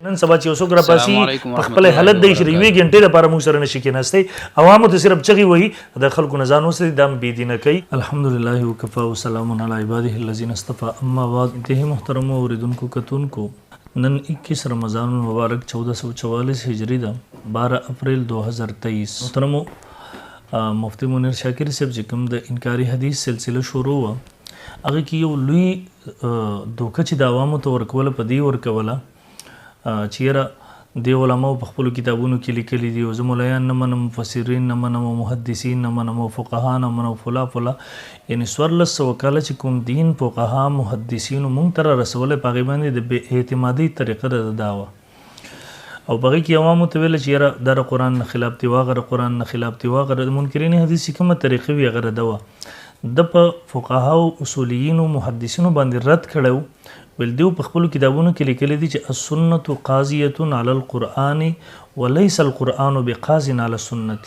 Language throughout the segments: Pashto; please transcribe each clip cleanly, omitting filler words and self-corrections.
نن سبا چې اوسو ګرپاسي خپل حالت د 20 غنټې لپاره موږ سره نشي کېناستي عوامو ته صرف چغي وي د خلکو نه ځانو سره دم بي دي نه کوي. الحمدلله وکفا وسلام علی عباده الذین اصطفى. اما بعد انتهي محترم اوریدونکو کتونکو، نن 21 رمضان مبارک 1444 هجری ده 12 اپریل 2023. محترم مفتی منیر شاکر صاحب چې کوم د انکاری حدیث سلسله شروع و هغه کې یو لوی دوکه چې د عوامو ته ورکوله په دی ورکوله چیرې دی علماء په خپل کتابونو کې لیکلي دي او زه مولایان نه منم، مفسرین نه منم، محدثین نه منم، فقها نه منم، فلا یعنی 1400 کاله چې کوم دین فقها محدثین مونږ ته رسوله په هغې باندې د بې اعتمادۍ طریقه د دعوه او په هغې کې عوامو ته ویله چې یاره دا د قرآن نه خلاف دي، واغه د قرآن نه خلاف دي، واغه د منکرین حدیث چې کومه طریقه وي هغه رده وه. د په فقهاو اصولیینو محدثینو باندې رد کړی ول دیو په خپل کتابونو کې لیکلي دي چې السنت قاضیه علی القرآن وليس القرآن بقاض علی السنت.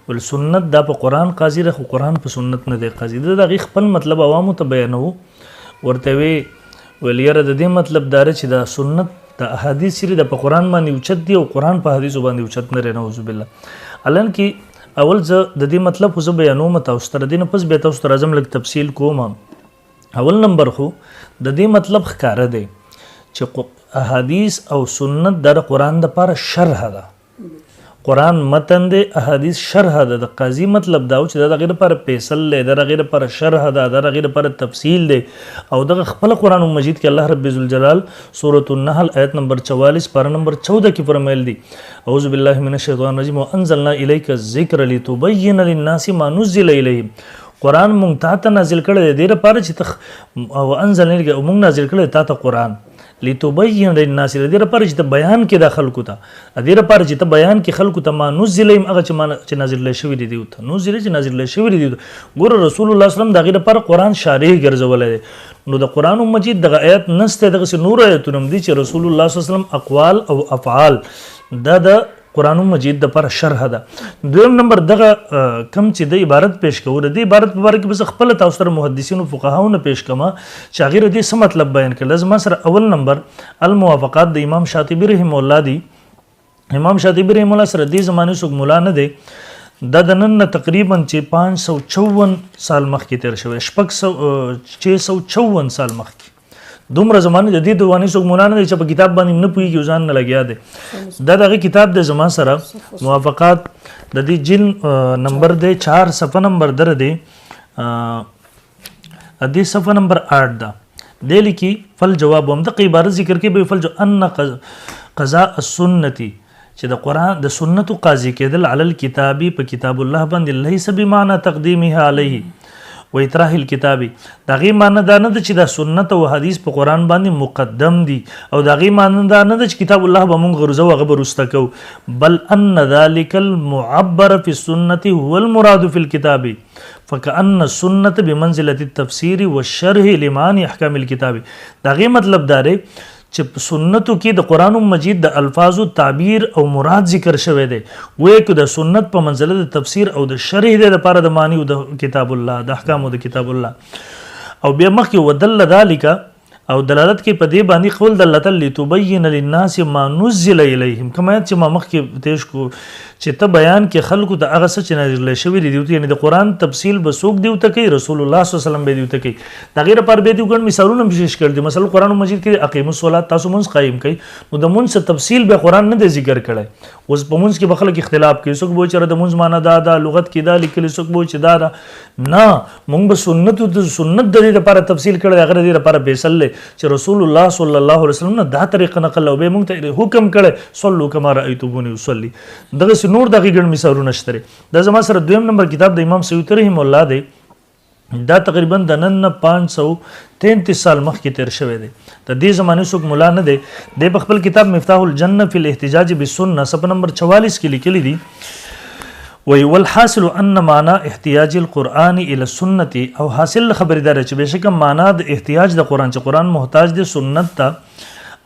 ول سنت دا په قرآن قاضي ده خو قرآن په سنت نه دی قاضي. دا د خپل مطلب عوامو ته بیانو ورته وی ول یره د دې مطلب دار چې دا سنت د احادیث سری د په قرآن باندې اوچت دی او قرآن په حدیث باندې اوچت نه رنه نعوذ بالله. الان کې اول زه د دې مطلب خو زه بیانوم تاسو ته، دین پس به تاسو ته اعظم لک تفصیل کوم. اول نمبر خو د دې مطلب ښکاره دی چې احادیث او سنت د قرآن د لپاره شرح ده، قرآن متن دی، احادیث شرح ده. د قاضي مطلب دا چې د غیر لپاره فیصل دی، د غیر لپاره شرح ده، د غیر لپاره تفصیل دی. او د خپل قرآن مجید کې الله رب ذوالجلال سورۃ النحل آیت نمبر 44 پارہ نمبر 14 کې فرمایل دي اعوذ بالله من الشیطان الرجیم وانزلنا الیک الذکر لتبین للناس ما نزل الیهم. قرآن مونږ ته نازل کړی دی د لپاره چې او انزلنا مونږ نازل کړی ته قرآن لتبین للناس د لپاره چې بیان کې د خلکو ته د لپاره چې بیان کې خلکو ته ما نزل هغه چې نازل شوی دی ته نزل چې نازل شوی دی. ګور رسول الله صلی الله علیه وسلم دغه لپاره قرآن شارح ګرځول دی. نو د قرآن مجید دغه آیت نسته دغه نور آیتونه دي چې رسول الله صلی الله علیه وسلم اقوال او افعال د قرآن مجید د پر شرح ده. دویم نمبر دغه کم چې د عبارت پیش کوو د عبارت په اړه کې بس خپل تاسو سره محدثین او فقهاو نه پیش کما چې هغه دې څه مطلب بیان کړل. زما سره اول نمبر الموافقات د امام شاطبی رحم الله دی. امام شاطبی رحم الله سره دې زمانه څوک مولا نه دی، د نن تقریبا چې 554 سال مخکې تیر شوی، 654 سال مخکې دومره زمانه د دې دوانې څوک مولا نه دی چې په کتاب باندې نه پوهېږي ځان نه لګیا دی. دا دغه کتاب د زما سره موافقات د دې جن نمبر دی 4 صفحه نمبر در دی دې صفحه نمبر 8 ده. د لیکي فل جواب هم د عبارت ذکر کې به فل جو ان قضاء السنتی چې د قرآن د سنت قاضي کېدل علی الکتابی په کتاب الله باندې لیس بمعنى تقدیمها علیه و اطراح الکتابی. دغه معنی دا نه چې د سنت او حدیث په قرآن باندې مقدم دي او دغه معنی دا نه چې کتاب الله به مونږ غرزو هغه برسته کو، بل ان ذلك المعبر في السنه هو المراد في الكتاب فكأن السنه بمنزله التفسير والشرح لمعاني احکام الكتاب. دغه مطلب دا دی چې سنتو کې د قرآن مجید د الفاظو تعبیر او مراد ذکر شوی دی، وې که د سنت په منزله د تفسیر او د شرح د لپاره د معنی او د کتاب الله د احکام او د کتاب الله. او بیا مخکې ودل ذالک او دلالت کې په دې باندې قول دلت لتبین للناس ما نزل الیهم کما چې ما مخکې تیش کو چې ته بیان کې خلکو ته هغه څه چې نازل شوی دی یعنی د قرآن تفصیل به څوک دیو ته کوي، رسول الله صلی الله علیه وسلم به دیو ته کوي. د غیر پر به دیو ګڼ مثالونه پیش کړل دي. مثلا قرآن مجید کې اقیم الصلاه تاسو مونږ قائم کوي نو د مونږ تفصیل به قرآن نه ذکر کړي. اوس په مونږ کې به خلک اختلاف کوي، څوک به چې د مونږ معنا دا لغت کې دا لیکل، څوک به چې دا نه مونږ به سنت د دې لپاره تفصیل کړي هغه دې لپاره فیصل چې رسول الله صلی الله علیه وسلم نه دا طریقه نقل او به مونږ ته حکم کړي صلو کما رایتمونی اصلی. دغه نور دغه ګڼ مثالونه شته. دا زما سره دویم نمبر کتاب د امام سیوطی رحم الله دی. دا تقریبا د نن 533 سال مخکې تیر شوی دی. د دې زمانه څوک مولا نه دی. د خپل کتاب مفتاح الجنه فی الاحتجاج بالسنه صفحه نمبر 44 کې لیکلی دی وی والحاصل ان معنى احتیاج القرآن الى السنه او حاصل خبردار چې بشک معنا د احتیاج د قرآن چې قرآن محتاج دی سنت ته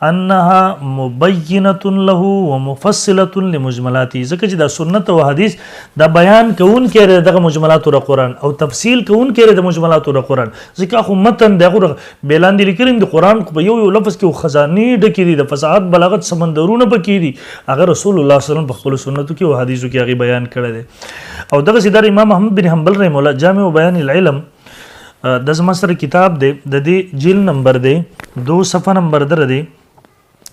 انها مبینه له ومفصله لمجملاته، ځکه چې دا سنت او حدیث دا بیان کوون کې دغه مجملات او قرآن او تفصیل کوون کې د مجملات او قرآن، ځکه خو متن دغه بیلاندې لیکل د قرآن په یو لفظ کې خزانه ډکې دي، د فصاحت بلاغت سمندرونه پکې دي، هغه رسول الله صلی الله علیه وسلم په خپل سنتو کې او حدیثو کې هغه بیان کړی دی. او دغه سیدار امام احمد بن حنبل رحمه الله جامع بیان العلم د زما سره کتاب دی، د دې جیل نمبر دی 2 صفحه نمبر در دی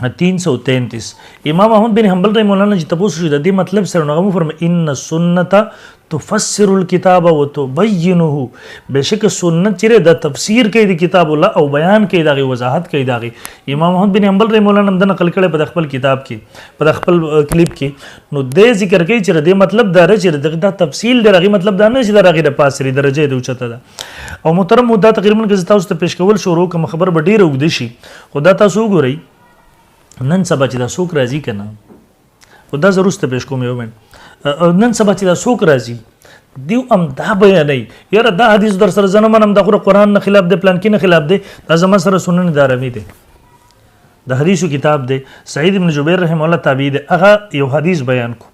333. امام احمد بن حنبل رحمه الله نه چې تاسو شو د دې مطلب سره نو فرمای ان السنت تفسر الكتاب وتبينه، بشک سنت چې د تفسیر کوي د کتاب الله او بیان کوي دغه وضاحت کوي دغه. امام احمد بن حنبل رحمه الله نه نقل کړي په خپل کتاب کې په خپل کلیپ کې، نو د ذکر کوي چې د مطلب دا چې د تفصیل دغه مطلب دا نه چې دغه د پاسري درجه د اوچته ده. او محترم مدته تقریبا که تاسو ته پیش کول شروع کوم خبر به ډیره وګد شي، خدا تاسو ګورئ نن سبا چې دا څوک راځي کنه، خدا ضرور ته پیش کوم یو منټ، نن سبا چې دا څوک راځي دیو ام دا بیانې یاره دا حدیث در سره زنه منم د قرآن نه خلاف دی، پلان کې نه خلاف دی، دا زما سره سنن دارمی دی، د حدیثو کتاب دی، سعید بن جبیر رحمه الله تابعی دی، هغه یو حدیث بیان کو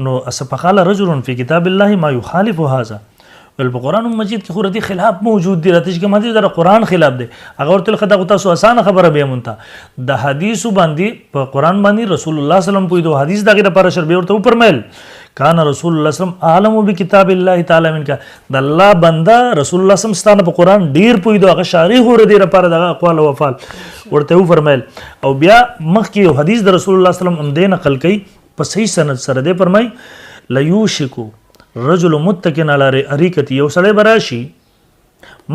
نو اسفقال رجل فی کتاب الله ما یخالف هذا، ول په قرآن مجید کې خورتي خلاف موجود دی، راته چې کوم د قرآن خلاف دی، هغه ورته خدای تاسو اسانه خبره به مونته د حدیثو باندې په قرآن باندې رسول الله صلی الله علیه وسلم په دو حدیث دغه لپاره شربې ورته پرمل کان رسول الله صلی الله علیه وسلم عالم بکتاب الله تعالی منک، د الله بنده رسول الله صلی الله علیه وسلم په قرآن ډیر پوی دو، هغه شارح ور دی لپاره د اقوال او افعال ورته فرمایل. او بیا مخکې یو حدیث د رسول الله صلی الله علیه وسلم هم نقل کړي په صحیح سند سره دی، فرمای لیوشکو رجل متکن علی اریکتی، یو سړی براشي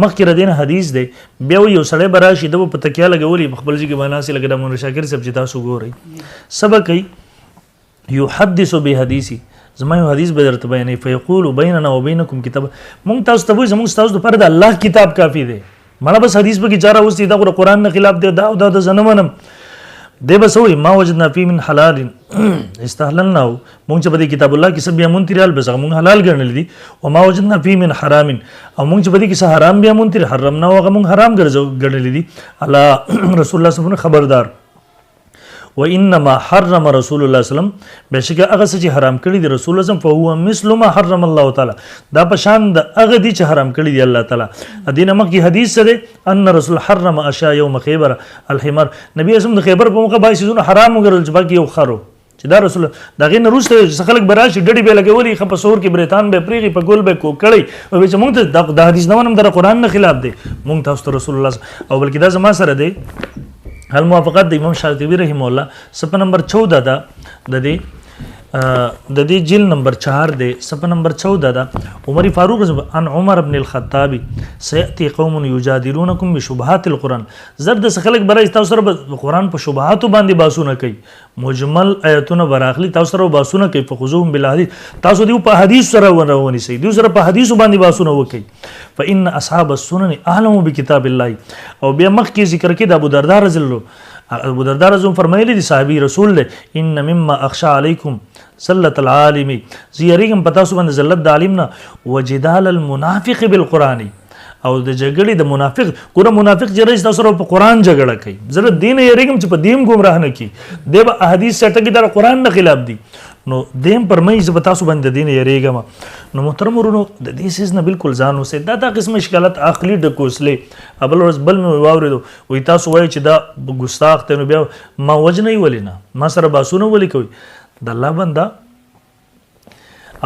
مخکې ردین حدیث دی، بیا یو سړی براشي د په تکیا لګولي په خپل ځای باندې لګا د مون شاکر صاحب چې تاسو ګورئ سبق کوي یحدث بحدیثی، زما یو حدیث به درته بیانې، فیقول بیننا وبینکم کتاب، مونږ تاسو ته وایو زموږ تاسو لپاره د الله کتاب کافی دی، مړه بس حدیث به کې چاره اوسې دا قرآن نه خلاف دی، دا او دا زنه منم دی بس وایي ما وجدنا فی من حلال استحللنا، مونږ چې په دې کتاب الله کې سب بیا مونږ تیرال بس مونږ حلال ګڼل دي، او ما وجدنا فی من حرام، او مونږ چې په دې کې څه حرام بیا مونږ تیر حرمنا او هغه مونږ حرام ګڼل دي. الله رسول الله صلی الله علیه وسلم خبردار وانما حرم رسول الله صلی الله علیه وسلم، بشک هغه څه چې حرام کړی دی رسول الله صلی الله علیه وسلم فهو مثل ما حرم الله تعالی، دا په شان د هغه دی چې حرام کړی دی الله تعالی. دینه مکه حدیث ده ان رسول حرم اشیاء یوم خیبر الحمار، نبی اسلام د خیبر په موقع باندې سونه حرام وګرځول چې باقي یو خرو چې دا رسول دا غین روسته چې خلک براشي ډډی به لګولي خپ سور کې بریتان به پریغي په ګول به کو کړی او چې مونږ ته د حدیث نه ونم د قرآن نه خلاف دی، مونږ تاسو رسول الله او بلکې دا زما سره دی الموافقات د امام شاطبی رحمه الله صفحه نمبر 14 ده د دې جیل نمبر 4 دی، صفحه نمبر 14 ده. عمر فاروق عن عمر بن الخطاب سياتي قوم يجادلونكم بشبهات القران، زرد خلق برای تاسو سره قرآن په شبهات باندې باسونه کوي، مجمل آیاتونه براخلی تاسو سره باسونه کوي، فخذوهم بالحديث، تاسو دی په حدیث سره ونونی سي، دی سره په حدیث باندې باسونه وکي. فان اصحاب السنن اعلم بكتاب الله، او بیا مخکې ذکر کې د ابو درداء رضی الله ابو درداء رضی الله فرمایلی دی صحابي رسول له ان مما اخشى عليكم سلت العالم، زیریګم پتا سو باندې زلت د عالم نه، وجدال المنافق بالقران، او د جګړې د منافق ګوره منافق چې رئیس تاسو په قرآن جګړه کوي، زه دین یریګم چې په دیم گمراه نه کی دی به احادیث سره کې د قرآن نه خلاف دي، نو دیم پر مې ز تاسو باندې دین یریګم. نو محترم ورونو د دې سیس نه بالکل ځان وسه دا قسم اشکالات عقلی د کوسلې ابل ورځ بل مې واوریدو وای تاسو وای چې دا ګستاخ ته نو بیا ما وجنې ولینا ما سره باسونه ولی کوي د الله بندا،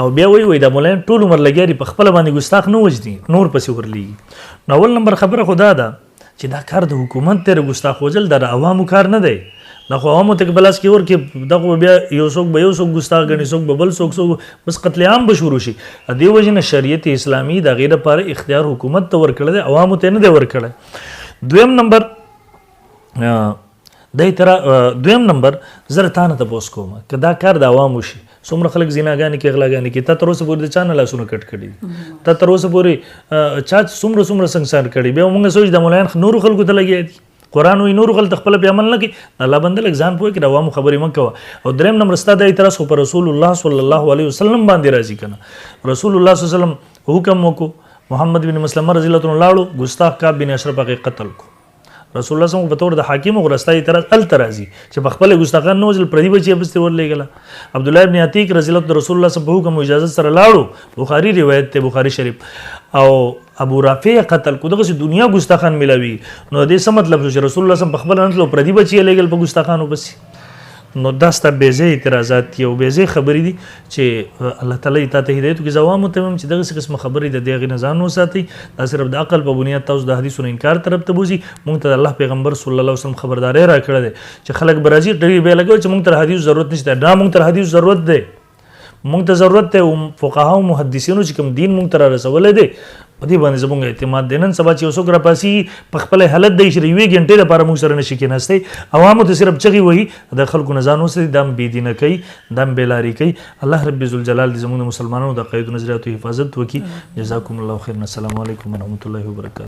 او بیا وای دا مولان ټول عمر لګیاري په خپل باندې ګستاخ نه وجدي نور پسې ورلی. نو اول نمبر خبره خدا ده چې دا کار د حکومت تر ګستاخ وجل د عوامو کار نه دی، دا خو عوامو ته بلاس کې ور کې دغه بیا یو څوک به یو څوک ګستاخ غني څوک به بل څوک بس قتل عام به شروع شي. دی وجنه شریعت اسلامی د غیر پر اختیار حکومت ته ور کړل دی، عوامو ته نه دی ور کړل. دویم نمبر دای تر دویم نمبر زرتانه ته پوس کوم کدا کار د عوامو شي، څومره خلک زیناګانی کې غلاګانی کې ته تر اوسه پورې د چانه لاسونه کټ کړي، ته تر اوسه پورې چا څومره سنگسار کړي، بیا موږ سوچ د مولان نور خلکو ته لګي دي قرآن وی نور خلک خپل په عمل نه کوي، الله بنده لږ ځان پوهه کې د عوامو خبرې مکوه. او دریم نمبر ستا د اعتراض پر رسول الله صلی الله علیه وسلم باندې راځي کنه، رسول الله صلی الله علیه وسلم حکم وکړو محمد بن مسلمه رضی الله عنه لاړو ګستاخ کعب بن اشرف هغه قتل کو، رسول الله صلی الله علیه وسلم په تور د حاکم غرستای تر ال ترازی چې په خپل ګستاخان نو ځل پردي بچي بس ور لګلا عبد الله ابن عتیق رضی الله عنه رسول الله صلی الله علیه وسلم اجازه سره لاړو بخاری روایت ته بخاری شریف او ابو رافع قتل کو دغه دنیا ګستاخان ملاوي نو دې څه مطلب چې رسول الله صلی الله علیه وسلم په خپل انتلو پردي بچي لګل په ګستاخانو بس نو داسته بیزه اعتراضات یو بیزه خبرې دي چې الله تعالی ته هدایت کوي زوام ته چې دغه قسم خبرې د دغه نظام نو ساتي دا صرف د عقل په بنیاد تاسو د حدیثونو انکار طرف ته بوزي مونږ ته الله پیغمبر صلی الله علیه وسلم خبرداري را کړی دی چې خلک برازي ډېر به لګوي چې مونږ ته حدیث ضرورت نشته دا مونږ ته حدیث ضرورت دی مونږ ته ضرورت ته فقها او محدثینو چې کوم دین مونږ ته رسول دی په دې باندې زموږ اعتماد دینن سبا چې اوسو ګر پاسي په خپل حالت د 20 غنټې لپاره موږ سره نشي کېناسته عوامو ته صرف چغي وي د خلکو نزان وسه دم بيدینه کوي دم بلاری کوي الله رب ذل جلال دې زموږ مسلمانانو د قید نظریاتو حفاظت وکي جزاکم الله خیر السلام علیکم ورحمت الله وبرکاته